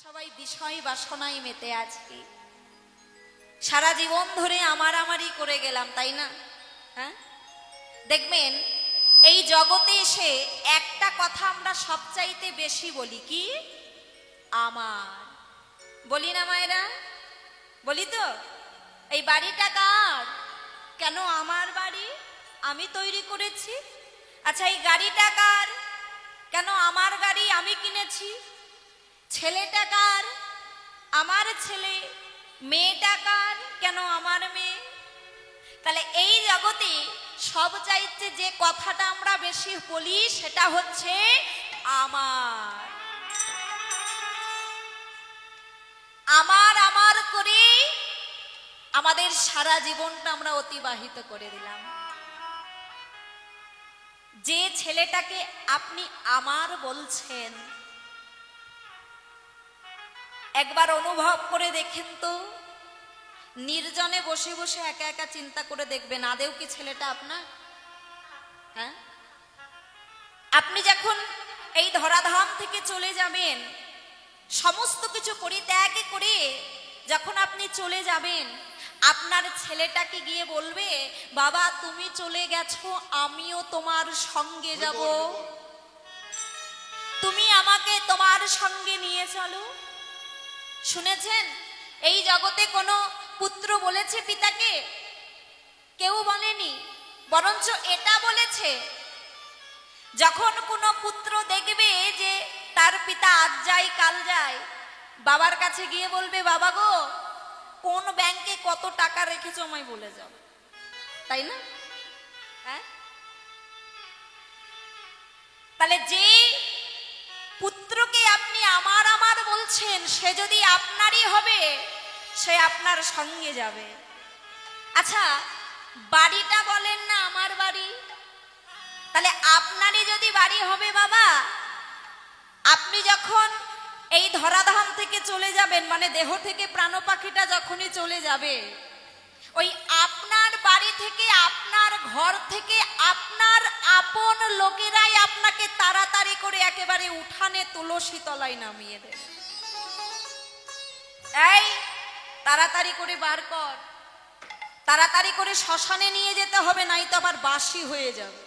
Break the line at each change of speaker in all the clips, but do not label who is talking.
সবাই বিষয় বাসনায় মেতে আছি, সারা জীবন ধরে আমারই করে গেলাম, তাই না? হ্যাঁ, দেখবেন এই জগতে এসে একটা কথা আমরা সবচাইতে বেশি বলি, কি? আমার। বলি না মায়েরা? বলি তো। এই বাড়িটা কার? কেন আমার বাড়ি, আমি তৈরি করেছি। আচ্ছা, এই গাড়িটা কার? কেন আমার গাড়ি, আমি কিনেছি। ছেলেটা কার? আমার ছেলে। মেয়েটা কার? কেন আমার মেয়ে। তাহলে এই জগতে সবচাইতে যে কথাটা আমরা বেশি বলি সেটা হচ্ছে আমার। আমার আমার করে আমাদের সারা জীবনটা আমরা অতিবাহিত করে দিলাম। যে ছেলেটাকে আপনি আমার বলছেন, একবার অনুভব করে দেখেন তো, নির্জনে বসে বসে একা একা চিন্তা করে দেখবেন, আদেও কি ছেলেটা আপনার? হ্যাঁ, আপনি যখন এই ধরাধাম থেকে চলে যাবেন, সমস্ত কিছু পরিত্যাগ করে যখন আপনি চলে যাবেন, আপনার ছেলেটাকে গিয়ে বলবে, বাবা তুমি চলে গেছো, আমিও তোমার সঙ্গে যাব, তুমি আমাকে তোমার সঙ্গে নিয়ে চলো। শুনেছেন এই জগতে কোনো পুত্র বলেছে পিতাকে? কেউ বলেনি, বরঞ্চ এটা বলেছে, যখন কোনো পুত্র দেখবে যে তার পিতা আজ যায় কাল যায়, বাবার কাছে গিয়ে বলবে, বাবা গো কোন ব্যাংকে কত টাকা রেখেছো আমায় বলে যাও, তাই না? হ্যাঁ, তাহলে যে পুত্রকে আপনি আমার আমার বলছেন, সে যদি আপনারই হবে, সে আপনার সঙ্গে যাবে। আচ্ছা, বাড়িটা বলেন না আমার বাড়ি, তাহলে আপনারই যদি বাড়ি হবে বাবা, আপনি যখন এই ধরাধাম থেকে চলে যাবেন, মানে দেহ থেকে প্রাণ পাখিটা যখনই চলে যাবে, ওই আপনার বাড়ি থেকে, আপনার ঘর থেকে আপনার আপন লোকেরাই আপনাকে তাড়াতাড়ি করে একেবারে উঠানে তুলসী তলায় নামিয়ে দেবে। এই তাড়াতাড়ি করে বার কর, তাড়াতাড়ি করে শ্মশানে নিয়ে যেতে হবে, নাই তো আবার বাসি হয়ে যাবে।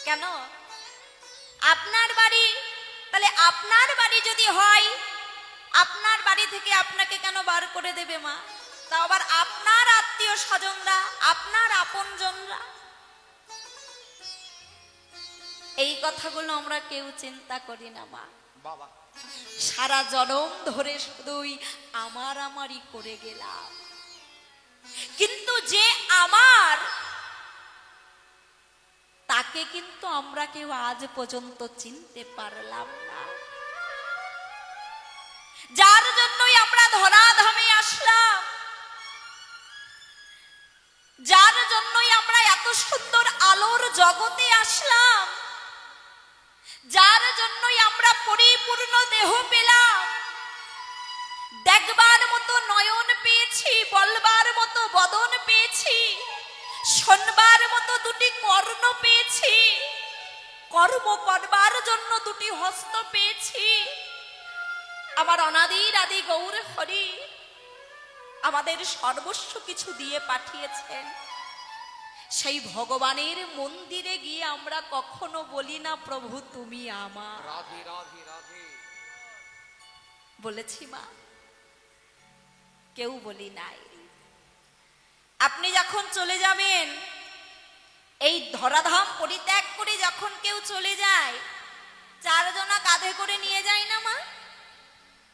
কেন? আপনার বাড়ি। তাহলে আপনার বাড়ি যদি হয়, আপনার বাড়ি থেকে আপনাকে কেন বার করে দেবে মা? তাও আবার আপনার আত্মীয় স্বজনরা, আপনার আপনজনরা। এই কথাগুলো আমরা কেউ চিন্তা করি না মা। বাবা, সারা জনম ধরে শুধুই আমারই করে গেলাম, কিন্তু যে আমার, তাকে কিন্তু আমরা কেউ আজ পর্যন্ত চিনতে পারলাম না। যার জন্যই আমরা ধরাধামে আসলাম, যার জন্যই আমরা এত সুন্দর আলোর জগতে আসলাম, যার জন্যই আমরা পরিপূর্ণ দেহ পেলাম, দেখবার মতো নয়ন পেয়েছি, বলবার মতো বদন পেয়েছি, শোনবার মতো দুটি কর্ণ পেয়েছি, কর্ম করবার জন্য দুটি হস্ত পেয়েছি। আমার অনাদির আদি গৌর হরি আমাদের সর্বস্ব কিছু দিয়ে পাঠিয়েছেন। সেই ভগবানের মন্দিরে গিয়ে আমরা কখনো বলি না, প্রভু তুমি আমার। রাধে রাধে রাধে বলেছি মা? কেউ বলি নাই। আপনি যখন চলে যাবেন, এই ধরাধাম পরিত্যাগ করে যখন কেউ চলে যায়, চারজনা কাঁধে করে নিয়ে যায় না মা?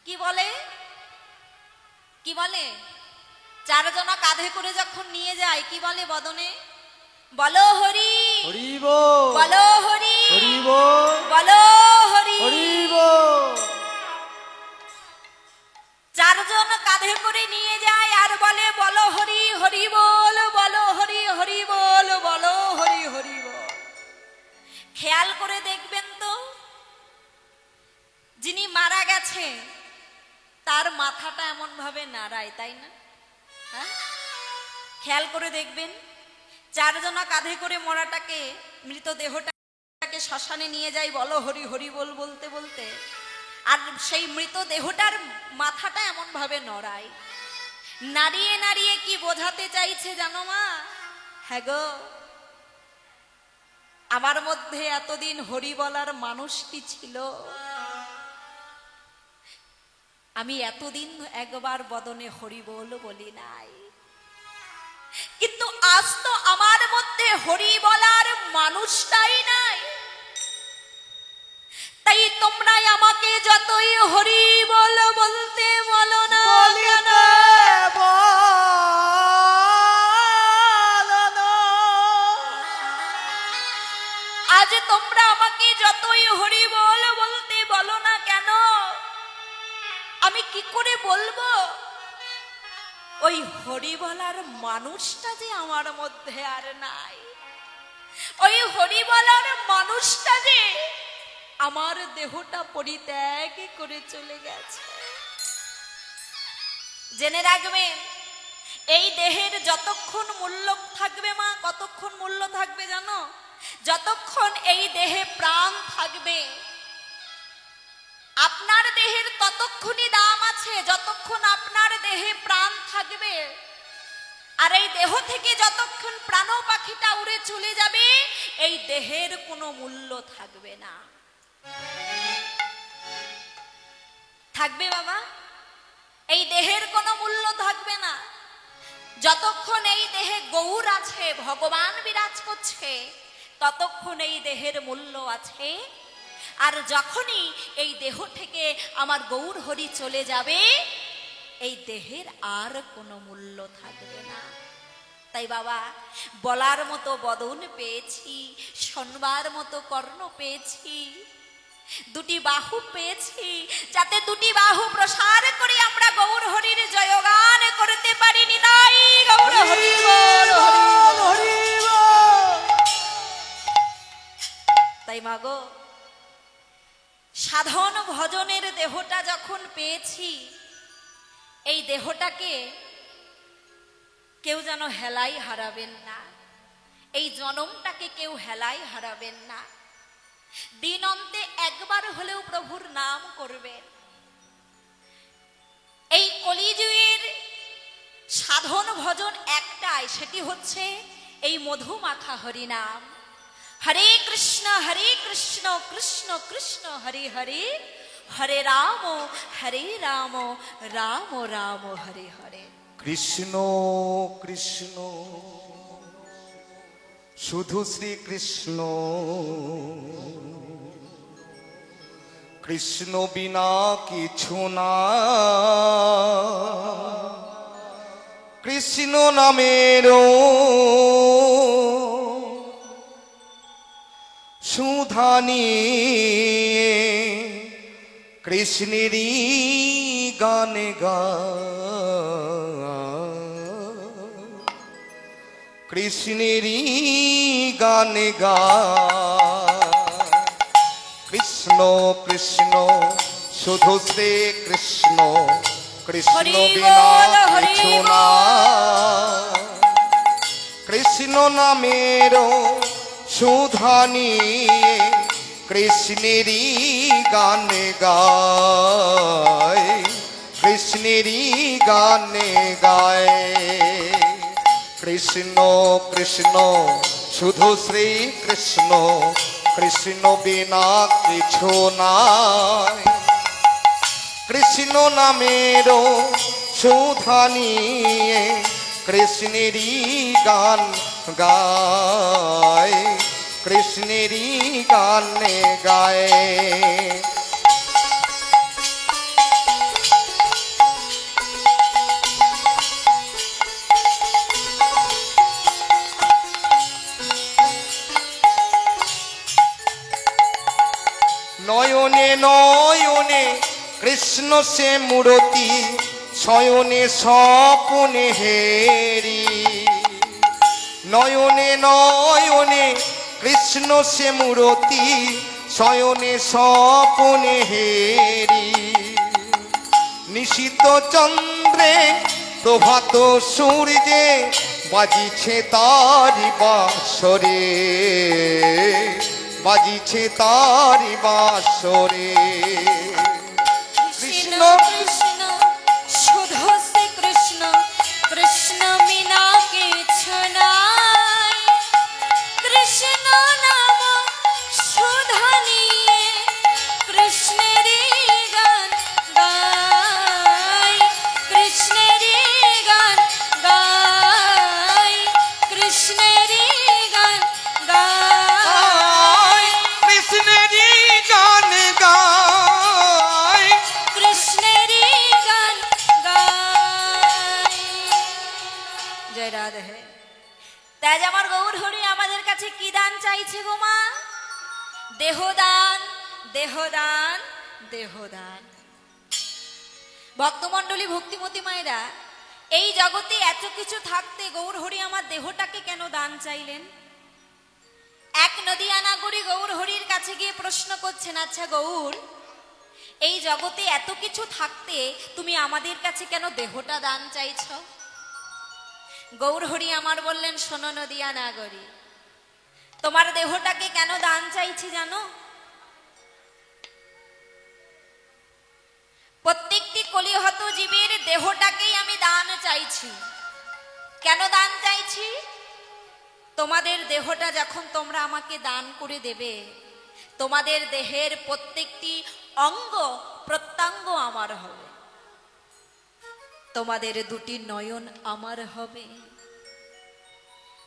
কি বলে? কি বলে? চারজনা কাঁধে করে যখন নিয়ে যায়, কি বলে বদনে? বলো হরি হরি বল, বলো হরি হরি বল, বলো হরি হরি বল। চারজন কাঁধে করে নিয়ে যায় আর বলে, বলো হরি হরি বল, বলো হরি হরি বল, বলো হরি হরি বল। খেয়াল করে দেখবেন তো, যিনি মারা গেছে তার মাথাটা এমন ভাবে নাড়ায়, তাই না? হ্যাঁ, খেয়াল করে দেখবেন, চারজনা কাঁধে করে মরাটাকে, মৃতদেহটাকে শ্মশানে নিয়ে যায়, বলো হরি হরি বল বলতে বলতে, আর সেই মৃত দেহটার মাথাটা এমন ভাবে নড়ায়, নাড়িয়ে নাড়িয়ে কি বোঝাতে চাইছে জানো মা? হ্যাঁ গো, আমার মধ্যে এতদিন হরি বলার মানুষটি ছিল, আমি এতদিন একবার বদনে হরি বলি নাই, কিন্তু আজ তো আমার মধ্যে হরি বলার মানুষটাই নাই। তাই তোমরা আমাকে যতই হরি বলতে বলো না কেন, আজ তোমরা আমাকে যতই হরি বলতে বলো না কেন, আমি কি করে বলবো ওই হরি বলার মানুষটা যে আমার মধ্যে আর নাই, ওই হরি বলার মানুষটা যে আমার দেহটা পরিত্যাগ করে চলে গেছে। জেনে রাখবেন, এই দেহের যতক্ষণ মূল্য থাকবে মা, কতক্ষণ মূল্য থাকবে জানো? যতক্ষণ এই দেহে প্রাণ থাকবে আপনার দেহের ততক্ষণই দাম আছে, যতক্ষণ আপনার দেহে প্রাণ থাকবে। আর এই দেহ থেকে যতক্ষণ প্রাণ পাখিটা উড়ে চলে যাবে, এই দেহের কোনো মূল্য থাকবে না। থাকবে বাবা? এই দেহের কোনো মূল্য থাকবে না। যতক্ষণ এই দেহে গৌর আছে, ভগবান বিরাজ করছে, ততক্ষণ এই দেহের মূল্য আছে। আর যখনই এই দেহ থেকে আমার গৌর হরি চলে যাবে, এই দেহের আর কোনো মূল্য থাকবে না। তাই বাবা, বলার মতো বদন পেয়েছি, শোনবার মতো কর্ণ পেয়েছি, দুটি বাহু পেয়েছি, যাতে দুটি বাহু প্রসার করে আমরা গৌর হরির জয়গান করতে পারি। নিতাই গৌর হরি বল, হরি বল, হরি বল। তাই মাগো, সাধন ভজনের দেহটা যখন পেয়েছি, এই দেহটাকে কেউ যেন হেলাই হারাবেন না, এই জনমটাকে কেউ হেলাই হারাবেন না। দিন অন্তে একবার হলেও প্রভুর নাম করবেন। এই কলিযুগের সাধন ভজন একটাই, সেটি হচ্ছে এই মধুমাখা হরিনাম। হরে কৃষ্ণ কৃষ্ণ কৃষ্ণ হরে হরে, হরে রাম রাম রাম হরে হরে।
কৃষ্ণ কৃষ্ণ শুধু শ্রীকৃষ্ণ, কৃষ্ণ বিনা কিছু না, কৃষ্ণ নামেরও সুধা নিয়ে কৃষ্ণেরই গানে কৃষ্ণেরই গানে কৃষ্ণ কৃষ্ণ শুধু শ্রী কৃষ্ণ, কৃষ্ণ বিনা কিছু না, কৃষ্ণ নামেরও সুধা নিয়ে কৃষ্ণেরই গানে গায়, কৃষ্ণেরই গানে গায়। কৃষ্ণ কৃষ্ণ শুধু শ্রী কৃষ্ণ, কৃষ্ণ বিনা কিছু নাই, কৃষ্ণ নামেরও সুধা নিয়ে কৃষ্ণেরই গান গায়, কৃষ্ণেরই গানে গায়। নয়নে নয়নে কৃষ্ণ সে মূরতি, শয়নে স্বপনে হেরি। নয়নে নয়নে কৃষ্ণ সে মূরতি, শয়নে স্বপনে হেরি। নিশীত চন্দ্রে প্রভাত সূর্যে বাজিছে তারি বাঁশরে, বাজিছে তারি বাঁশরে।
আছে গো মা? দেহদান, দেহদান, দেহদান। ভক্তমণ্ডলী, ভক্তিমতী মায়েরা, এই জগতে এত কিছু থাকতে গৌর হরি আমার দেহটাকে কেন দান চাইলেন? এক নদিয়া নাগরী গৌর হরির কাছে গিয়ে প্রশ্ন করছেন, আচ্ছা গৌর, এই জগতে এত কিছু থাকতে তুমি আমাদের কাছে কেন দেহটা দান চাইছ? গৌর হরি আমার বললেন, শোনো নদিয়া নাগরী, তোমার দেহটাকে কেন দান চাইছি জানো? প্রত্যেকটি কলিহত জীবের দেহটাকেই আমি দান চাইছি। কেন দান চাইছি? তোমাদের দেহটা যখন তোমরা আমাকে দান করে দেবে, তোমাদের দেহের প্রত্যেকটি অঙ্গ প্রত্যঙ্গ আমার হবে। তোমাদের দুটি নয়ন আমার হবে,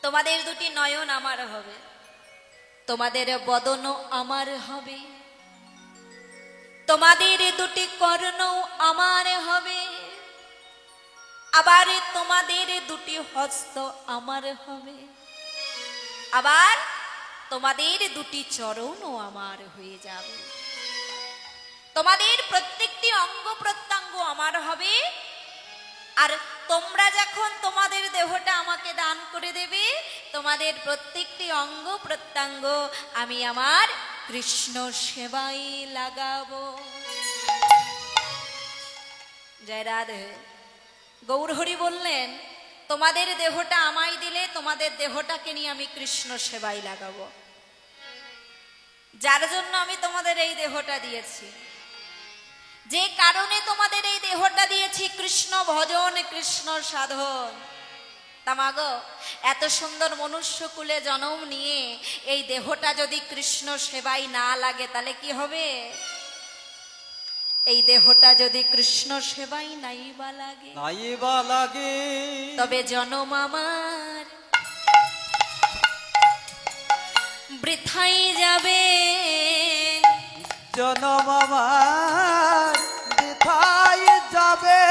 তোমাদের দুটি নয়ন আমার হবে, তোমাদের বদন আমার হবে, তোমাদের দুটি কর্ণ আমার হবে, আবার তোমাদের দুটি হস্ত আমার হবে, আবার তোমাদের দুটি চরণও আমার হয়ে যাবে। তোমাদের প্রত্যেকটি অঙ্গ প্রত্যঙ্গ আমার হবে। আর তোমরা যখন তোমাদের দেহটা আমাকে দান করে দেবে, তোমাদের প্রত্যেকটি অঙ্গ প্রত্যঙ্গ আমি আমার কৃষ্ণ সেবায় লাগাবো। জয় রাধে। গৌর হরি বললেন, তোমাদের দেহটা আমায় দিলে তোমাদের দেহটাকে নিয়ে আমি কৃষ্ণ সেবায় লাগাবো। যার জন্য আমি তোমাদের এই দেহটা দিয়েছি, যে কারণে তোমাদের এই দেহটা দিয়েছি, কৃষ্ণ ভজন, কৃষ্ণ সাধন। তামাগো, এত সুন্দর মনুষ্য কুলে জন্ম নিয়ে এই দেহটা যদি কৃষ্ণ সেবায় না লাগে তাহলে কি হবে? এই দেহটা যদি কৃষ্ণ সেবায় নাইবা লাগে, তবে জনম আমার বৃথাই যাবে,
জনম আমার বৃথাই যাবে,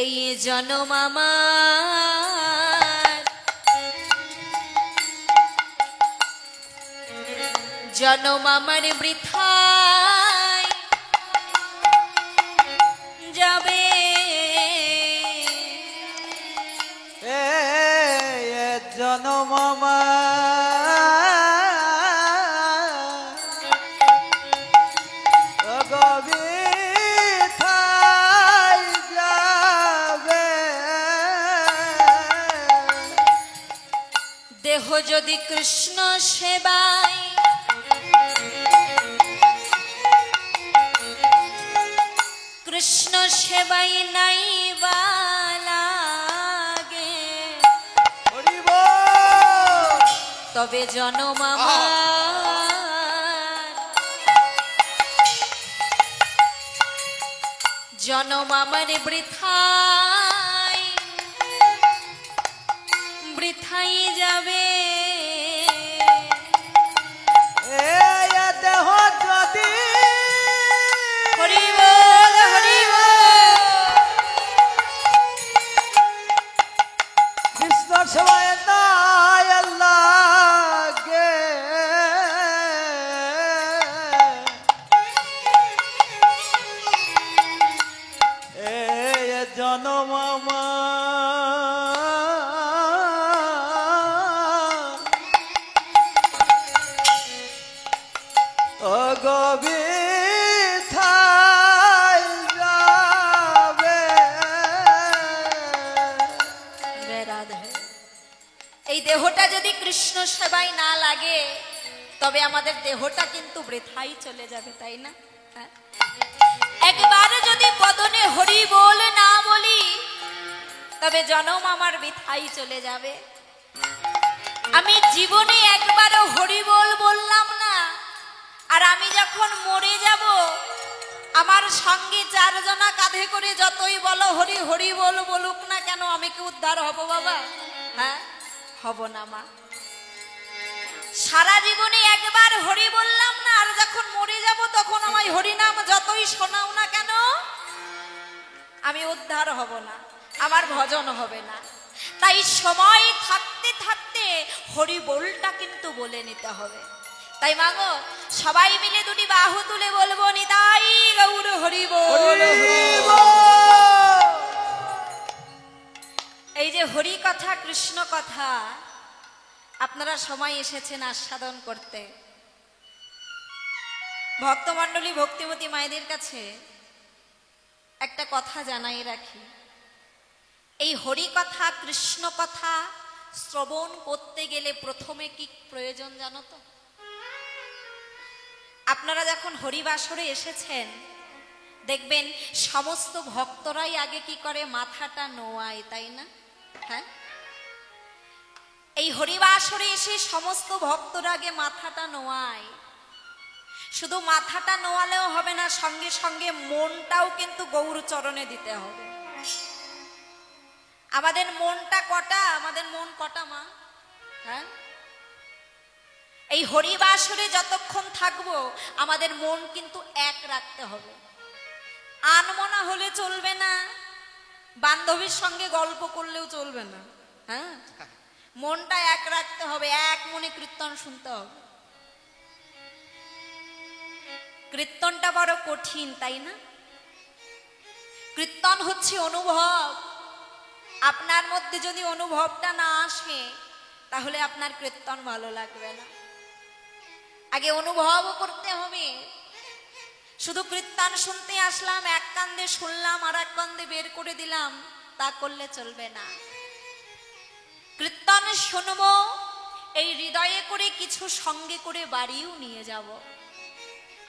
এই জনম আমার, জনম আমার বৃথাই যাবে।
জনম আমার বৃথাই যাবে,
দেহ যদি কৃষ্ণ সেবায়, কৃষ্ণ সেবাই নাইবা লাগে, তবে জনম আমার, জনম আমার বৃথাই, বৃথাই যাবে।
দেহ যদি
হরি বল, হরি বল,
কৃষ্ণ সেবায় নাই লাগে, জনম আমার বৃথাই যাবে।
এই দেহটা যদি কৃষ্ণ সেবায় না লাগে তবে আমাদের দেহটা কিন্তু বৃথাই চলে যাবে, তাই না? হ্যাঁ? একবার যদি বদনে হরি বল না বলি তবে জনম আমার বৃথাই চলে যাবে। আমি জীবনে একবারও হরি বল বললাম না, আর আমি যখন মরে যাব আমার সঙ্গে চারজনা কাঁধে করে যতই বলো হরি হরি বল বলুক না কেন, আমি কি উদ্ধার হব বাবা? হ্যাঁ, হব না মা। সারা জীবনে একবার হরি বললাম না, আর যখন মরে যাব তখন আমায় হরিনাম যতই শোনাও না কেন আমি উদ্ধার হব না, আমার ভজন হবে না। তাই সময় থাকতে থাকতে হরি বলটা কিন্তু বলে নিতে হবে। তাই মাগো সবাই মিলে দুটি বাহু তুলে বলবো নিতাই গৌর হরি বল। এই যে হরি কথা কৃষ্ণ কথা আপনারা সময় এসেছেন আস্বাদন করতে। ভক্তমণ্ডলী ভক্তিমতী মায়েদের কাছে একটা কথা জানাই রাখি, এই হরি কথা কৃষ্ণ কথা শ্রবণ করতে গেলে প্রথমে কি প্রয়োজন জানো তো? আপনারা যখন হরিবাসরে এসেছেন দেখবেন সমস্ত ভক্তরাই আগে কি করে, মাথাটা নোয়ায়, তাই না? হ্যাঁ, এই হরিবাসরে এসে সমস্ত ভক্তরা আগে মাথাটা নোয়ায়। শুধু মাথাটা নোয়ালেও হবে না, সঙ্গে সঙ্গে মনটাও কিন্তু গৌর চরণে দিতে হবে। আমাদের মনটা কটা? আমাদের মন কটা মা? হ্যাঁ, এই হরিবাসরে যতক্ষণ থাকবো আমাদের মন কিন্তু এক রাখতে হবে। আনমনা হলে চলবে না, বান্ধবীর সঙ্গে গল্প করলেও চলবে না। হ্যাঁ, মনটা এক রাখতে হবে, এক মনে কীর্তন শুনতে হবে। কীর্তনটা বড় কঠিন, তাই না? কীর্তন হচ্ছে অনুভব। আপনার মধ্যে যদি অনুভবটা না আসে তাহলে আপনার কীর্তন ভালো লাগবে না। আগে অনুভবও করতে হবে। শুধু কীর্তন শুনতে আসলাম, এক কান্দে শুনলাম আর এক কান্দে বের করে দিলাম, তা করলে চলবে না। কীর্তন শুনবো, এই হৃদয়ে করে কিছু সঙ্গে করে বাড়িও নিয়ে যাব।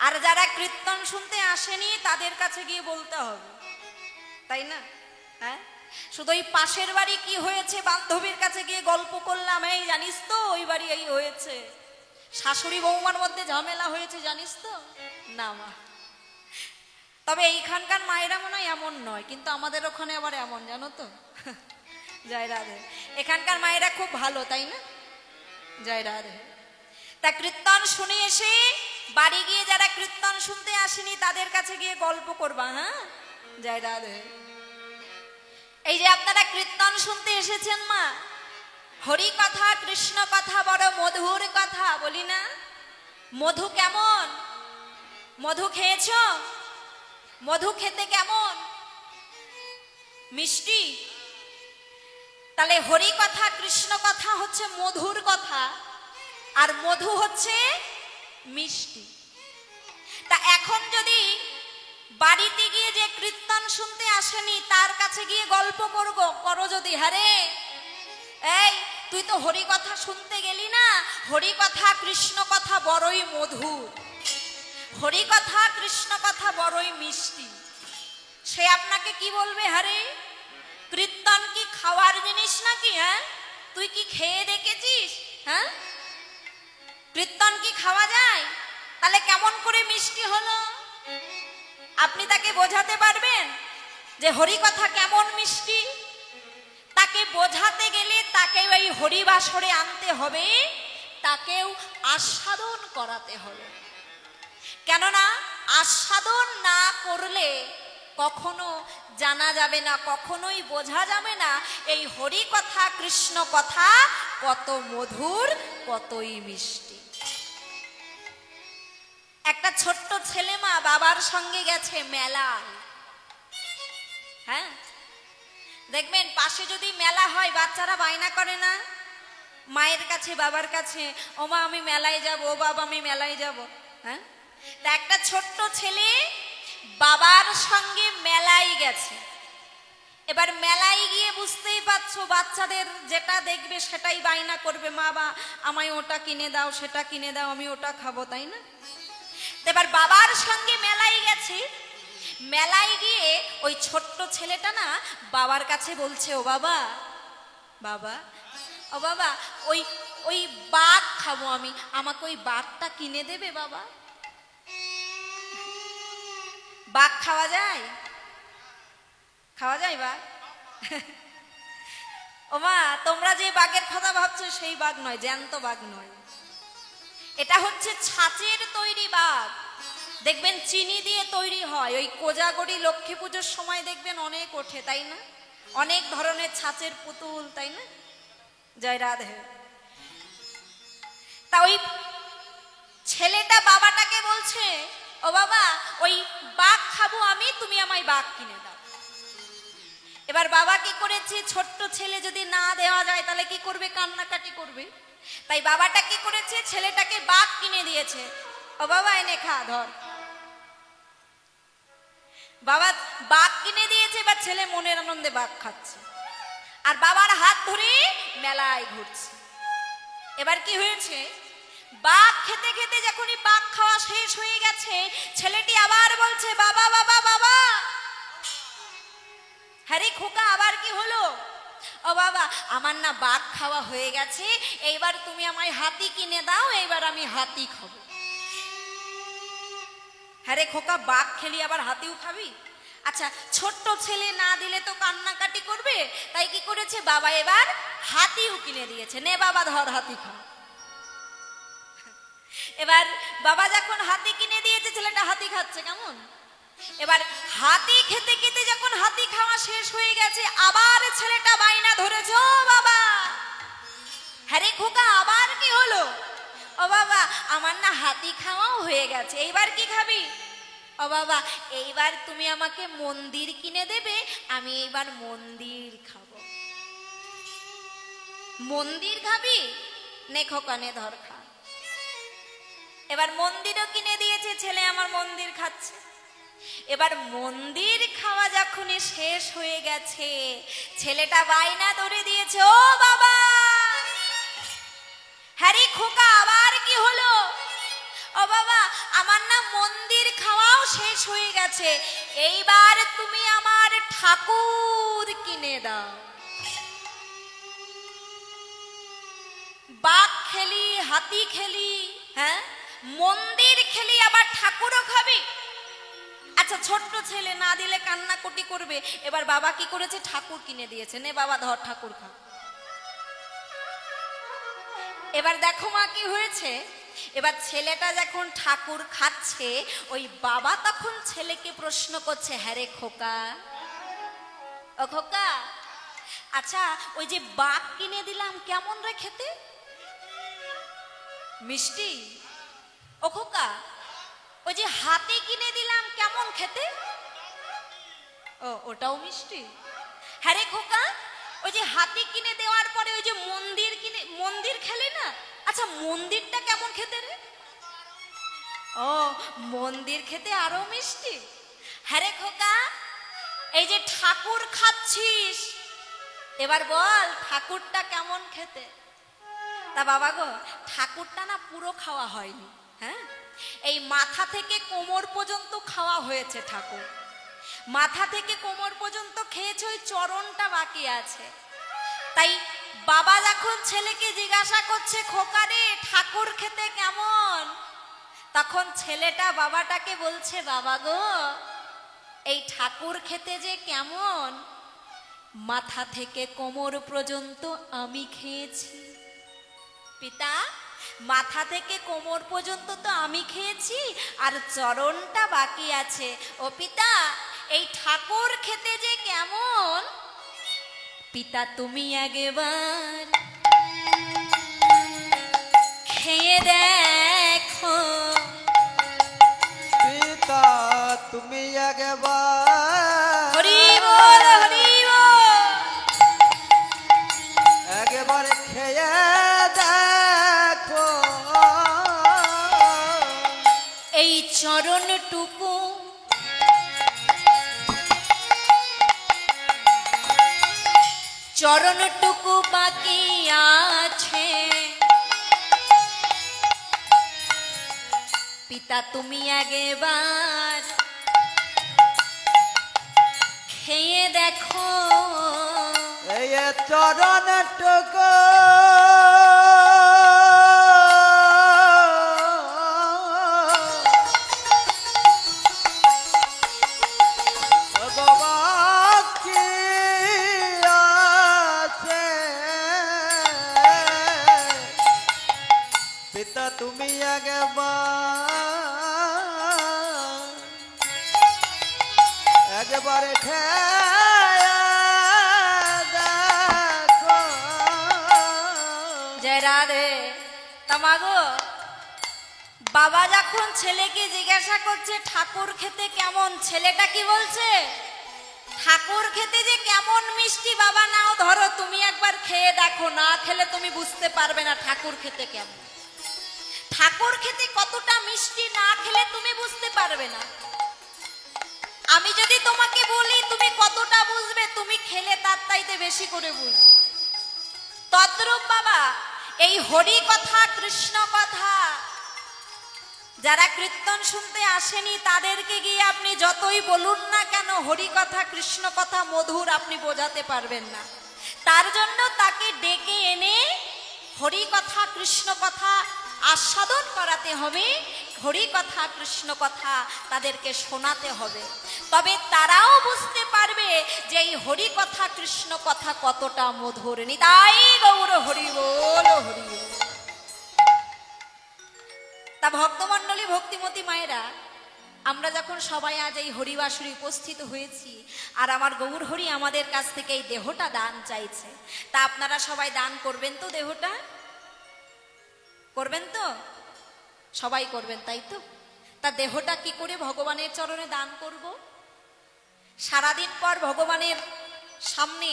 আর যারা কীর্তন শুনতে আসেনি তাদের কাছে গিয়ে বলতে হবে, তাই না? হ্যাঁ, শুধু ওই পাশের বাড়ি কি হয়েছে বান্ধবীর কাছে গিয়ে গল্প করলাম, এই জানিস তো ওই বাড়ি এই হয়েছে, শাশুড়ি বৌমার মধ্যে ঝামেলা হয়েছে জানিস তো? না মা। তবে এইখানকার মায়েরা মনে হয় এমন নয়, কিন্তু আমাদের ওখানে আবার এমন, জানো তো? জয় রাধে। এখানকার মায়েরা খুব ভালো, তাই না? জয় রাধে। তা কীর্তন শুনে এসে বাড়ি গিয়ে যারা কীর্তন শুনতে আসেনি তাদের কাছে গিয়ে গল্প করবা। হ্যাঁ, জয় রাধে। এই যে আপনারা কীর্তন শুনতে এসেছেন মা, হরি কথা কৃষ্ণ কথা বড় মধুর কথা, বলি না? মধু কেমন? মধু খেয়েছো? মধু খেতে কেমন? মিষ্টি। তাহলে হরি কথা কৃষ্ণ কথা হচ্ছে মধুর কথা, আর মধু হচ্ছে মিষ্টি। তা এখন যদি বাড়িতে গিয়ে যে কীর্তন শুনতে আসেনি তার কাছে গিয়ে গল্প করো যদি, হারে এই তুই তো হরি কথা শুনতে গেলি না, হরি কথা কৃষ্ণ কথা বড়ই মধুর, হরি কথা কৃষ্ণ কথা বড়ই মিষ্টি, সে আপনাকে কি বলবে? হারে কীর্তন কি খাওয়ার জিনিস নাকি? হ্যাঁ, তুই কি খেয়ে দেখেছিস? হ্যাঁ, কীর্তন কি খাওয়া যায়? তাহলে কেমন করে মিষ্টি হলো? আপনি তাকে বোঝাতে পারবেন যে হরি কথা কেমন মিষ্টি? তাকে বোঝাতে গেলে তাকে ওই হরিবাসরে আনতে হবে, তাকেও আস্বাদন করাতে হবে। কেননা আস্বাদন না করলে কখনো জানা যাবে না, কখনোই বোঝা যাবে না এই হরি কথা কৃষ্ণ কথা কত মধুর, কতই মিষ্টি। একটা ছোট্ট ছেলে মা বাবার সঙ্গে গেছে মেলায়। হ্যাঁ, দেখবেন পাশে যদি মেলা হয় বাচ্চারা বায়না করে না মায়ের কাছে বাবার কাছে, ও মা আমি মেলায় যাব, ও বাবা আমি মেলায় যাব। হ্যাঁ, তা একটা ছোট্ট ছেলে বাবার সঙ্গে মেলায় গেছে। এবার মেলায় গিয়ে বুঝতেই পারছো বাচ্চাদের যেটা দেখবে সেটাই বায়না করবে, মা বা আমায় ওটা কিনে দাও, সেটা কিনে দাও, আমি ওটা খাবো, তাই না? এবার বাবার সঙ্গে মেলায় গেছে, মেলায় গিয়ে ওই ছোট্ট ছেলেটা না বাবার কাছে বলছে, ও বাবা, বাবা, ও বাবা, ওই ওই বাঘ খাবো আমি, আমাকে ওই বাঘটা কিনে দেবে বাবা? বাঘ খাওয়া যায়? খাওয়া যায় বাঘ? ও মা, তোমরা যে বাঘের কথা ভাবছো সেই বাঘ নয়, জ্যান্ত বাঘ নয়, এটা হচ্ছে ছাঁচের তৈরি বাঘ। দেখবেন চিনি দিয়ে তৈরি হয়, ওই কোজাগরি লক্ষ্মী পুজোর সময় দেখবেন অনেক ওঠে, তাই না? অনেক ধরনের ছাঁচের পুতুল, তাই না? জয় রাধে। তা ওই ছেলেটা বাবাটাকে বলছে, ও বাবা, ওই বাঘ খাবো আমি, তুমি আমায় বাঘ কিনে দাও। এবার বাবা কি করেছে, ছোট্ট ছেলে যদি না দেওয়া যায় তাহলে কি করবে, কান্নাকাটি করবে। তাই বাবাটা কি করেছে, ছেলেটাকে বাঘ কিনে দিয়েছে। ও বাবা, এনে খা, ধর। বাবা বাঘ কিনে দিয়েছে, এবার ছেলে মনের আনন্দে বাঘ খাচ্ছে আর বাবার হাত ধরে মেলায় ঘুরছে। এবার কি হয়েছে, বাঘ খেতে খেতে যখনই বাঘ খাওয়া শেষ হয়ে গেছে, ছেলেটি আবার বলছে, বাবা বাবা বাবা। হ্যারে খোকা, আবার কি হলো? ও বাবা, আমার না বাঘ খাওয়া হয়ে গেছে, এইবার তুমি আমায় হাতি কিনে দাও, এইবার আমি হাতি খাবো। হ্যারে খোকা, বাঘ খেলি আবার হাতিও খাবি? আচ্ছা, ছোট্ট ছেলে না দিলে তো কান্নাকাটি করবে, তাই কি করেছে বাবা, এবার হাতিও কিনে দিয়েছে। নে বাবা, ধর, হাতি খা। এবার বাবা যখন হাতি কিনে দিয়েছে, ছেলেটা হাতি খাচ্ছে। কেমন? এবার হাতি খেতে খেতে যখন হাতি খাওয়া শেষ হয়ে গেছে, আবার ছেলেটা বাইনা ধরেছে, ও বাবা। হ্যারে খোকা, আবার কি হলো? ও বাবা, আমার না হাতি খাওয়াও হয়ে গেছে, এইবার কি খাবি? ও বাবা, এইবার তুমি আমাকে মন্দির কিনে দেবে, আমি এইবার মন্দির খাবো। মন্দির খাবি? নে খোকা, নে, ধর, খা। এবার মন্দিরও কিনে দিয়েছে ছেলে, আমার মন্দির খাচ্ছে। এবার মন্দির খাওয়া যখনই শেষ হয়ে গেছে, ছেলেটা বায়না ধরে দিয়েছে, ও বাবা। হ্যারি খোকা, আবার কি হলো? ও বাবা, আমার না মন্দির খাওয়াও শেষ হয়ে গেছে, এইবার তুমি আমার ঠাকুর কিনে দাও। বাঘ খেলি, হাতি খেলি, হ্যাঁ, মন্দির খেলি, আবার ঠাকুরও খাবি? আচ্ছা, ছোট্ট ছেলে না দিলে কান্নাকুটি করবে, এবার বাবা কি করেছে, ঠাকুর কিনে দিয়েছে। নে বাবা, ধর, ঠাকুর খা। এবার দেখো মা কি হয়েছে, এবার ছেলেটা যখন ঠাকুর খাচ্ছে, ওই বাবা তখন ছেলেকে প্রশ্ন করছে, হ্যাঁ রে খোকা, ও খোকা, আচ্ছা ওই যে বাঘ কিনে দিলাম, কেমন রে খেতে? মিষ্টি? ও খোকা, ওই যে হাতি কিনে দিলাম, কেমন খেতে? ও, ওটাও মিষ্টি। হ্যাঁ রে খোকা, ওই যে হাতি কিনে দেওয়ার পরে ওই যে মন্দির খেলে না, আচ্ছা মন্দিরটা কেমন খেতে রে? ও, মন্দির খেতে আরো মিষ্টি। হ্যাঁ রে খোকা, এই যে ঠাকুর খাচ্ছিস, এবার বল ঠাকুরটা কেমন খেতে? তা বাবা গো, ঠাকুরটা না পুরো খাওয়া হয়নি, হ্যাঁ, এই মাথা থেকে কোমর পর্যন্ত খাওয়া হয়েছে ঠাকুর। মাথা থেকে কোমর পর্যন্ত খেয়েছে, ওই চরণটা বাকি আছে। তাই বাবা যখন ছেলেকে জিজ্ঞাসা করছে, খোকা রে ঠাকুর খেতে কেমন, তখন ছেলেটা বাবাটাকে বলছে, বাবা গো, এই ঠাকুর খেতে যে কেমন, মাথা থেকে কোমর পর্যন্ত আমি খেয়েছি। পিতা, মাথা থেকে কোমর পর্যন্ত তো আমি খেয়েছি, আর চরণটা বাকি আছে। ও পিতা, এই ঠাকুর খেতে যে কেমন, পিতা তুমি একবার খেয়ে দেখো।
পিতা তুমি একবার
হরি বল, হরি বল।
একবার খেয়ে দেখো,
এই চরণটুকু চরণটুকু বাকি আছে, পিতা তুমি একবার খেয়ে দেখো।
এই চরণটুকু বাকি আছে, পিতা তুমি একবারে খেয়ে
মাগো, বাবা যখন ছেলেকে জিজ্ঞাসা করছে ঠাকুর খেতে কেমন, ছেলেটা কি বলছে? ঠাকুর খেতে যে কেমন মিষ্টি বাবা, নাও ধরো তুমি একবার খেয়ে দেখো, না খেলে তুমি বুঝতে পারবে না ঠাকুর খেতে কেমন। ঠাকুর খেতে কতটা মিষ্টি না খেলে তুমি বুঝতে পারবে না। আমি যদি তোমাকে বলি তুমি কতটা বুঝবে, তুমি খেলে তার চাইতে বেশি করে বুঝবে। তদ্রূপ বাবা এই হরি কথা কৃষ্ণ কথা যারা কীর্তন শুনতে আসেনি তাদেরকে গিয়ে আপনি যতই বলুন না কেন হরি কথা কৃষ্ণ কথা মধুর, আপনি বোঝাতে পারবেন না। তার জন্য তাকে ডেকে এনে হরি কথা কৃষ্ণ কথা আস্বাদন করাতে হবে, হরি কথা কৃষ্ণ কথা তাদেরকে শোনাতে হবে। তবে তারাও বুঝতে পারবে যে এই হরি কথা কৃষ্ণ কথা কতটা মধুর। নিতাই গৌর হরি বল হরি বল। তা ভক্তমণ্ডলী, ভক্তিমতী মায়েরা, আমরা যখন সবাই আজ এই হরিবাসরে উপস্থিত হয়েছি আর আমার গৌর হরি আমাদের কাছ থেকে এই দেহটা দান চাইছে, তা আপনারা সবাই দান করবেন তো? দেহটা করবেন তো? সবাই করবেন, তাই তো? তা দেহটা কি করে ভগবানের চরণে দান করব? সারাদিন পর ভগবানের সামনে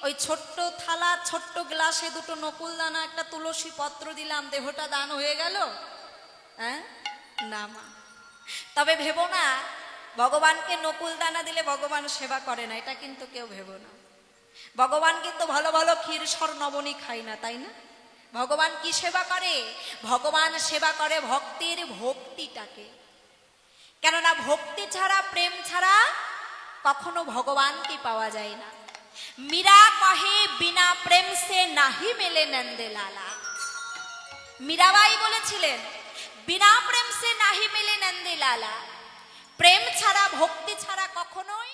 ওই ছোট্ট থালা, ছোট্ট গ্লাসে দুটো নকুলদানা, একটা তুলসী পত্র দিলাম, দেহটা দান হয়ে গেল? হ্যাঁ, না মা। তবে ভেবো না ভগবানকে নকুল দানা দিলে ভগবান সেবা করে না, এটা কিন্তু কেউ ভেবো না। ভগবান কিন্তু ভালো ভালো ক্ষীর সর নবনী খায় না, তাই না? ভগবান কি সেবা করে? ভগবান সেবা করে ভক্তির ভক্তিটাকে। কেননা ভক্তি ছাড়া, প্রেম ছাড়া কখনো ভগবানকে পাওয়া যায় না। মীরা কহে বিনা প্রেম সে নাহি মেলে নন্দে লালা। মীরাবাই বলেছিলেন বিনা প্রেম সে নাহি মেলে নন্দে লালা। প্রেম ছাড়া, ভক্তি ছাড়া কখনোই